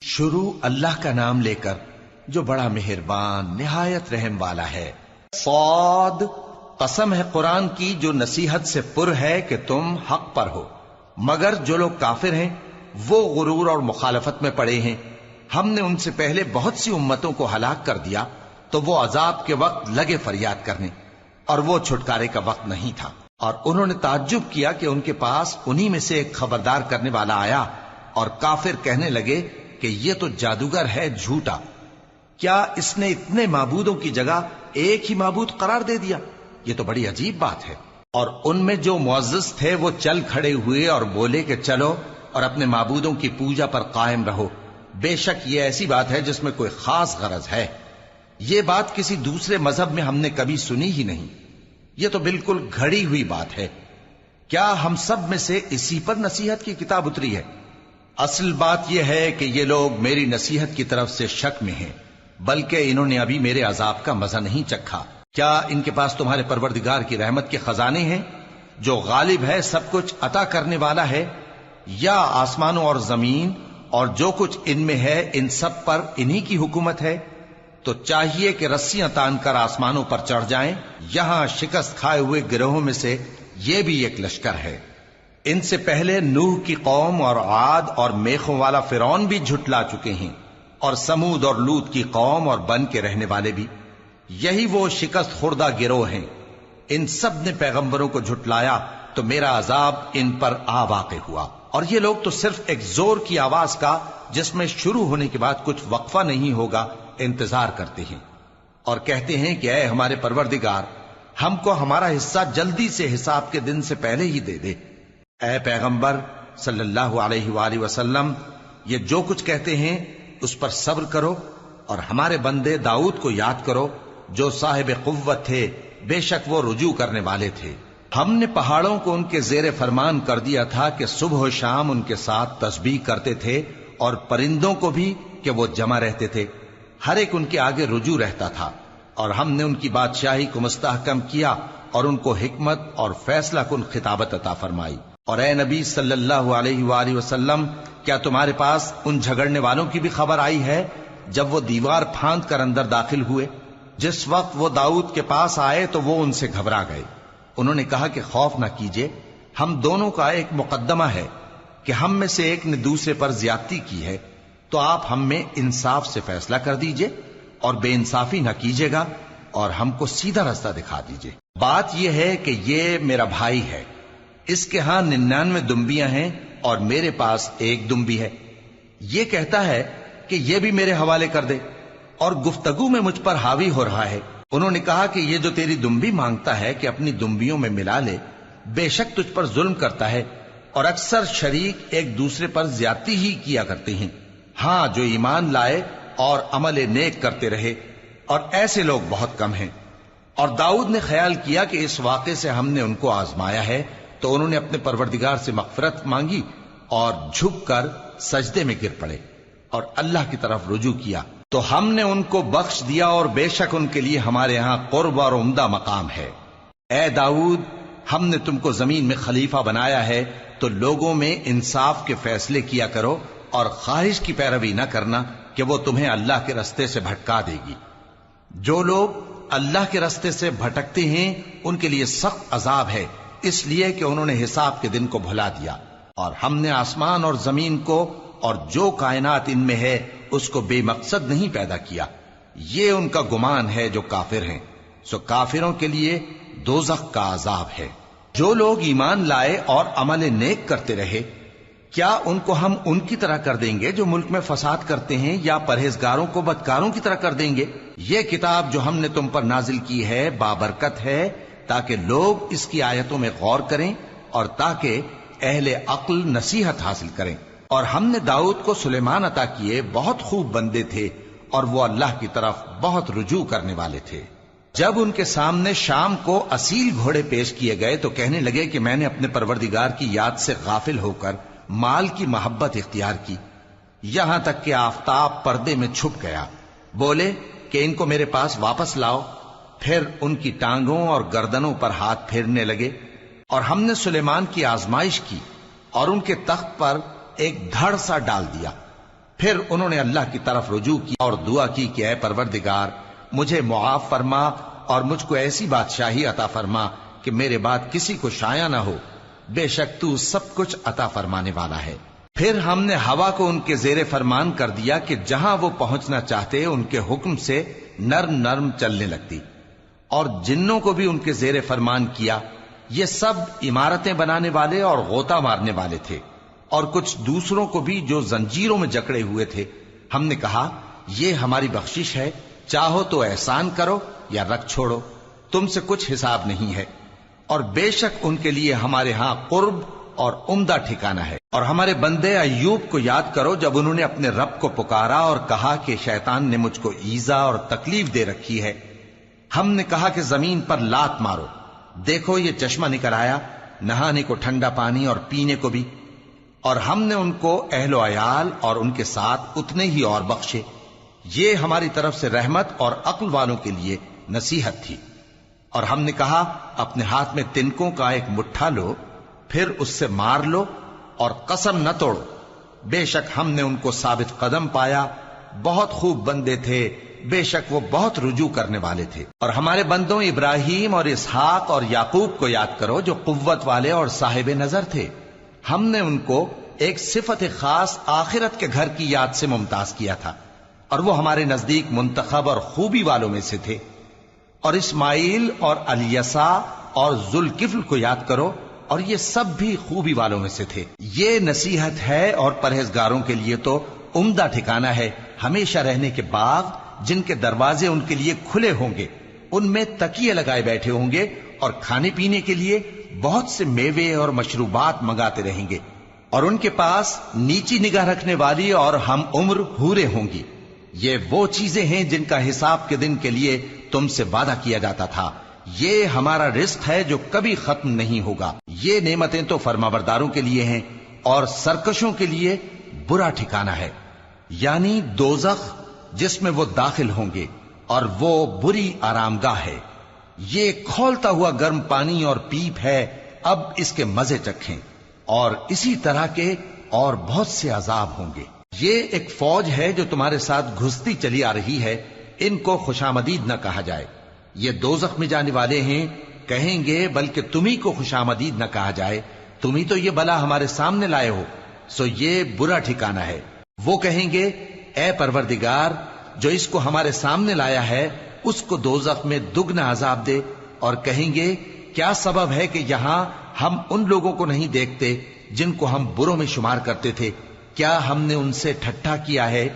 شروع اللہ کا نام لے کر جو بڑا مہربان نہایت رحم والا ہے۔ صاد، قسم ہے قرآن کی جو نصیحت سے پر ہے کہ تم حق پر ہو، مگر جو لوگ کافر ہیں وہ غرور اور مخالفت میں پڑے ہیں۔ ہم نے ان سے پہلے بہت سی امتوں کو ہلاک کر دیا تو وہ عذاب کے وقت لگے فریاد کرنے، اور وہ چھٹکارے کا وقت نہیں تھا۔ اور انہوں نے تعجب کیا کہ ان کے پاس انہی میں سے ایک خبردار کرنے والا آیا، اور کافر کہنے لگے کہ یہ تو جادوگر ہے جھوٹا، کیا اس نے اتنے معبودوں کی جگہ ایک ہی معبود قرار دے دیا؟ یہ تو بڑی عجیب بات ہے۔ اور ان میں جو معزز تھے وہ چل کھڑے ہوئے اور بولے کہ چلو اور اپنے معبودوں کی پوجا پر قائم رہو، بے شک یہ ایسی بات ہے جس میں کوئی خاص غرض ہے۔ یہ بات کسی دوسرے مذہب میں ہم نے کبھی سنی ہی نہیں، یہ تو بالکل گھڑی ہوئی بات ہے۔ کیا ہم سب میں سے اسی پر نصیحت کی کتاب اتری ہے؟ اصل بات یہ ہے کہ یہ لوگ میری نصیحت کی طرف سے شک میں ہیں، بلکہ انہوں نے ابھی میرے عذاب کا مزہ نہیں چکھا۔ کیا ان کے پاس تمہارے پروردگار کی رحمت کے خزانے ہیں جو غالب ہے، سب کچھ عطا کرنے والا ہے؟ یا آسمانوں اور زمین اور جو کچھ ان میں ہے ان سب پر انہی کی حکومت ہے؟ تو چاہیے کہ رسیاں تان کر آسمانوں پر چڑھ جائیں۔ یہاں شکست کھائے ہوئے گروہوں میں سے یہ بھی ایک لشکر ہے۔ ان سے پہلے نوح کی قوم اور عاد اور میخوں والا فرعون بھی جھٹلا چکے ہیں، اور سمود اور لوط کی قوم اور بن کے رہنے والے بھی، یہی وہ شکست خوردہ گروہ ہیں۔ ان سب نے پیغمبروں کو جھٹلایا تو میرا عذاب ان پر آ واقع ہوا، اور یہ لوگ تو صرف ایک زور کی آواز کا جس میں شروع ہونے کے بعد کچھ وقفہ نہیں ہوگا انتظار کرتے ہیں، اور کہتے ہیں کہ اے ہمارے پروردگار، ہم کو ہمارا حصہ جلدی سے حساب کے دن سے پہلے ہی دے دے۔ اے پیغمبر صلی اللہ علیہ وآلہ وسلم، یہ جو کچھ کہتے ہیں اس پر صبر کرو، اور ہمارے بندے داؤد کو یاد کرو جو صاحب قوت تھے، بے شک وہ رجوع کرنے والے تھے۔ ہم نے پہاڑوں کو ان کے زیر فرمان کر دیا تھا کہ صبح و شام ان کے ساتھ تسبیح کرتے تھے، اور پرندوں کو بھی کہ وہ جمع رہتے تھے، ہر ایک ان کے آگے رجوع رہتا تھا۔ اور ہم نے ان کی بادشاہی کو مستحکم کیا اور ان کو حکمت اور فیصلہ کن خطابت عطا فرمائی۔ اور اے نبی صلی اللہ علیہ وآلہ وسلم، کیا تمہارے پاس ان جھگڑنے والوں کی بھی خبر آئی ہے جب وہ دیوار پھاند کر اندر داخل ہوئے؟ جس وقت وہ داؤد کے پاس آئے تو وہ ان سے گھبرا گئے۔ انہوں نے کہا کہ خوف نہ کیجیے، ہم دونوں کا ایک مقدمہ ہے کہ ہم میں سے ایک نے دوسرے پر زیادتی کی ہے، تو آپ ہم میں انصاف سے فیصلہ کر دیجئے اور بے انصافی نہ کیجیے گا، اور ہم کو سیدھا راستہ دکھا دیجئے۔ بات یہ ہے کہ یہ میرا بھائی ہے، اس کے ہاں 99 دمبیاں ہیں اور میرے پاس ایک دمبی ہے۔ یہ کہتا ہے کہ یہ بھی میرے حوالے کر دے، اور گفتگو میں مجھ پر حاوی ہو رہا ہے۔ انہوں نے کہا کہ یہ جو تیری دمبی مانگتا ہے کہ اپنی دمبیوں میں ملا لے، بے شک تجھ پر ظلم کرتا ہے، اور اکثر شریک ایک دوسرے پر زیادتی ہی کیا کرتے ہیں۔ ہاں، جو ایمان لائے اور عمل نیک کرتے رہے، اور ایسے لوگ بہت کم ہیں۔ اور داؤد نے خیال کیا کہ اس واقعے سے ہم نے ان کو آزمایا ہے، تو انہوں نے اپنے پروردگار سے مغفرت مانگی اور جھک کر سجدے میں گر پڑے اور اللہ کی طرف رجوع کیا، تو ہم نے ان کو بخش دیا، اور بے شک ان کے لیے ہمارے ہاں قرب اور عمدہ مقام ہے۔ اے داؤد، ہم نے تم کو زمین میں خلیفہ بنایا ہے، تو لوگوں میں انصاف کے فیصلے کیا کرو، اور خواہش کی پیروی نہ کرنا کہ وہ تمہیں اللہ کے رستے سے بھٹکا دے گی۔ جو لوگ اللہ کے رستے سے بھٹکتے ہیں ان کے لیے سخت عذاب ہے، اس لیے کہ انہوں نے حساب کے دن کو بھلا دیا۔ اور ہم نے آسمان اور زمین کو اور جو کائنات ان میں ہے اس کو بے مقصد نہیں پیدا کیا۔ یہ ان کا گمان ہے جو کافر ہیں، سو کافروں کے لیے دوزخ کا عذاب ہے۔ جو لوگ ایمان لائے اور عمل نیک کرتے رہے، کیا ان کو ہم ان کی طرح کر دیں گے جو ملک میں فساد کرتے ہیں، یا پرہیزگاروں کو بدکاروں کی طرح کر دیں گے؟ یہ کتاب جو ہم نے تم پر نازل کی ہے بابرکت ہے، تاکہ لوگ اس کی آیتوں میں غور کریں اور تاکہ اہل عقل نصیحت حاصل کریں۔ اور ہم نے داؤد کو سلیمان عطا کیے، بہت خوب بندے تھے، اور وہ اللہ کی طرف بہت رجوع کرنے والے تھے۔ جب ان کے سامنے شام کو اصیل گھوڑے پیش کیے گئے تو کہنے لگے کہ میں نے اپنے پروردگار کی یاد سے غافل ہو کر مال کی محبت اختیار کی، یہاں تک کہ آفتاب پردے میں چھپ گیا۔ بولے کہ ان کو میرے پاس واپس لاؤ۔ پھر ان کی ٹانگوں اور گردنوں پر ہاتھ پھیرنے لگے، اور ہم نے سلیمان کی آزمائش کی اور ان کے تخت پر ایک دھڑ سا ڈال دیا۔ پھر انہوں نے اللہ کی طرف رجوع کیا اور دعا کی کہ اے پروردگار مجھے معاف فرما اور مجھ کو ایسی بادشاہی عطا فرما کہ میرے بعد کسی کو شایع نہ ہو، بے شک تو سب کچھ عطا فرمانے والا ہے۔ پھر ہم نے ہوا کو ان کے زیر فرمان کر دیا کہ جہاں وہ پہنچنا چاہتے ان کے حکم سے نرم نرم چلنے لگتی، اور جنوں کو بھی ان کے زیر فرمان کیا۔ یہ سب عمارتیں بنانے والے اور غوطہ مارنے والے تھے، اور کچھ دوسروں کو بھی جو زنجیروں میں جکڑے ہوئے تھے۔ ہم نے کہا یہ ہماری بخشش ہے، چاہو تو احسان کرو یا رکھ چھوڑو، تم سے کچھ حساب نہیں ہے، اور بے شک ان کے لیے ہمارے ہاں قرب اور عمدہ ٹھکانہ ہے۔ اور ہمارے بندے ایوب کو یاد کرو جب انہوں نے اپنے رب کو پکارا اور کہا کہ شیطان نے مجھ کو ایذا اور تکلیف دے رکھی ہے۔ ہم نے کہا کہ زمین پر لات مارو، دیکھو یہ چشمہ نکل آیا، نہانے کو ٹھنڈا پانی اور پینے کو بھی، اور ہم نے ان کو اہل و عیال اور ان کے ساتھ اتنے ہی اور بخشے۔ یہ ہماری طرف سے رحمت اور عقل والوں کے لیے نصیحت تھی۔ اور ہم نے کہا اپنے ہاتھ میں تنکوں کا ایک مٹھا لو، پھر اس سے مار لو اور قسم نہ توڑو، بے شک ہم نے ان کو ثابت قدم پایا، بہت خوب بندے تھے، بے شک وہ بہت رجوع کرنے والے تھے۔ اور ہمارے بندوں ابراہیم اور اسحاق اور یعقوب کو یاد کرو جو قوت والے اور صاحب نظر تھے۔ ہم نے ان کو ایک صفت خاص آخرت کے گھر کی یاد سے ممتاز کیا تھا، اور وہ ہمارے نزدیک منتخب اور خوبی والوں میں سے تھے۔ اور اسماعیل اور الیسع اور ذوالکفل کو یاد کرو، اور یہ سب بھی خوبی والوں میں سے تھے۔ یہ نصیحت ہے اور پرہیزگاروں کے لیے تو عمدہ ٹھکانہ ہے، ہمیشہ رہنے کے باغ جن کے دروازے ان کے لیے کھلے ہوں گے، ان میں تکیے لگائے بیٹھے ہوں گے، اور کھانے پینے کے لیے بہت سے میوے اور مشروبات منگاتے رہیں گے، اور ان کے پاس نیچی نگاہ رکھنے والی اور ہم عمر حوریں ہوں گی۔ یہ وہ چیزیں ہیں جن کا حساب کے دن کے لیے تم سے وعدہ کیا جاتا تھا، یہ ہمارا رزق ہے جو کبھی ختم نہیں ہوگا۔ یہ نعمتیں تو فرمانبرداروں کے لیے ہیں، اور سرکشوں کے لیے برا ٹھکانہ ہے، یعنی دوزخ جس میں وہ داخل ہوں گے، اور وہ بری آرام گاہ ہے۔ یہ کھولتا ہوا گرم پانی اور پیپ ہے، اب اس کے مزے چکھیں، اور اسی طرح کے اور بہت سے عذاب ہوں گے۔ یہ ایک فوج ہے جو تمہارے ساتھ گھستی چلی آ رہی ہے، ان کو خوشامدید نہ کہا جائے۔ یہ دوزخ میں جانے والے ہیں، کہیں گے بلکہ تمہیں کو خوشامدید نہ کہا جائے، تمہیں تو یہ بلا ہمارے سامنے لائے ہو، سو یہ برا ٹھکانہ ہے۔ وہ کہیں گے اے پروردگار جو اس کو ہمارے سامنے لایا ہے اس کو دوزخ میں دگنا عذاب دے، اور کہیں گے کیا سبب ہے کہ یہاں ہم ان لوگوں کو نہیں دیکھتے جن کو ہم بروں میں شمار کرتے تھے؟ کیا ہم نے ان سے ٹھٹھا کیا ہے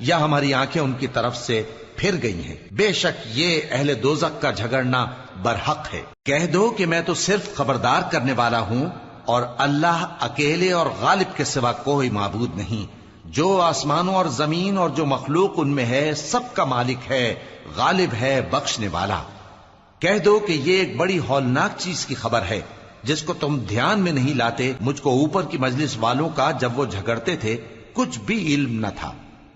یا ہماری آنکھیں ان کی طرف سے پھر گئی ہیں؟ بے شک یہ اہل دوزخ کا جھگڑنا برحق ہے۔ کہہ دو کہ میں تو صرف خبردار کرنے والا ہوں، اور اللہ اکیلے اور غالب کے سوا کوئی معبود نہیں۔ جو آسمانوں اور زمین اور جو مخلوق ان میں ہے سب کا مالک ہے، غالب ہے، بخشنے والا۔ کہہ دو کہ یہ ایک بڑی ہولناک چیز کی خبر ہے جس کو تم دھیان میں نہیں لاتے۔ مجھ کو اوپر کی مجلس والوں کا جب وہ جھگڑتے تھے کچھ بھی علم نہ تھا،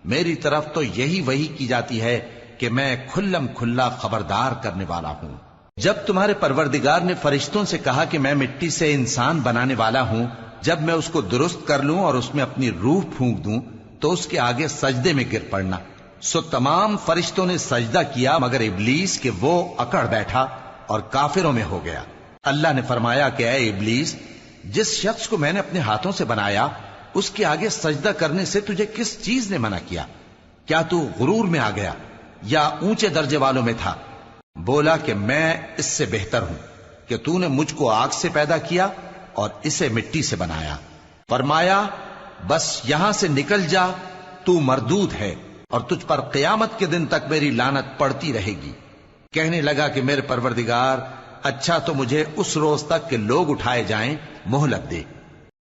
میری طرف تو یہی وحی کی جاتی ہے کہ میں کھلم کھلا خبردار کرنے والا ہوں۔ جب تمہارے پروردگار نے فرشتوں سے کہا کہ میں مٹی سے انسان بنانے والا ہوں، جب میں اس کو درست کر لوں اور اس میں اپنی روح پھونک دوں تو اس کے آگے سجدے میں گر پڑنا۔ سو تمام فرشتوں نے سجدہ کیا مگر ابلیس کہ وہ اکڑ بیٹھا اور کافروں میں ہو گیا۔ اللہ نے فرمایا کہ اے ابلیس، جس شخص کو میں نے اپنے ہاتھوں سے بنایا اس کے آگے سجدہ کرنے سے تجھے کس چیز نے منع کیا؟ کیا تو غرور میں آ گیا یا اونچے درجے والوں میں تھا؟ بولا کہ میں اس سے بہتر ہوں کہ تو نے مجھ کو آگ سے پیدا کیا اور اسے مٹی سے بنایا۔ فرمایا بس یہاں سے نکل جا، تو مردود ہے اور تجھ پر قیامت کے دن تک میری لعنت پڑتی رہے گی۔ کہنے لگا کہ میرے پروردگار، اچھا تو مجھے اس روز تک کہ لوگ اٹھائے جائیں مہلت دے۔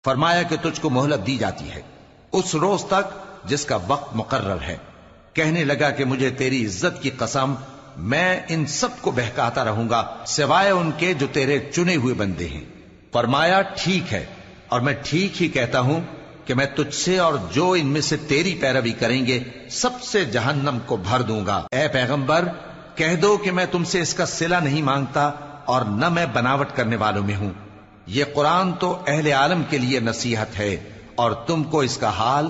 فرمایا کہ تجھ کو مہلت دی جاتی ہے اس روز تک جس کا وقت مقرر ہے۔ کہنے لگا کہ مجھے تیری عزت کی قسم، میں ان سب کو بہکاتا رہوں گا سوائے ان کے جو تیرے چنے ہوئے بندے ہیں۔ فرمایا ٹھیک ہے، اور میں ٹھیک ہی کہتا ہوں کہ میں تجھ سے اور جو ان میں سے تیری پیروی کریں گے سب سے جہنم کو بھر دوں گا۔ اے پیغمبر کہہ دو کہ میں تم سے اس کا صلہ نہیں مانگتا اور نہ میں بناوٹ کرنے والوں میں ہوں۔ یہ قرآن تو اہل عالم کے لیے نصیحت ہے، اور تم کو اس کا حال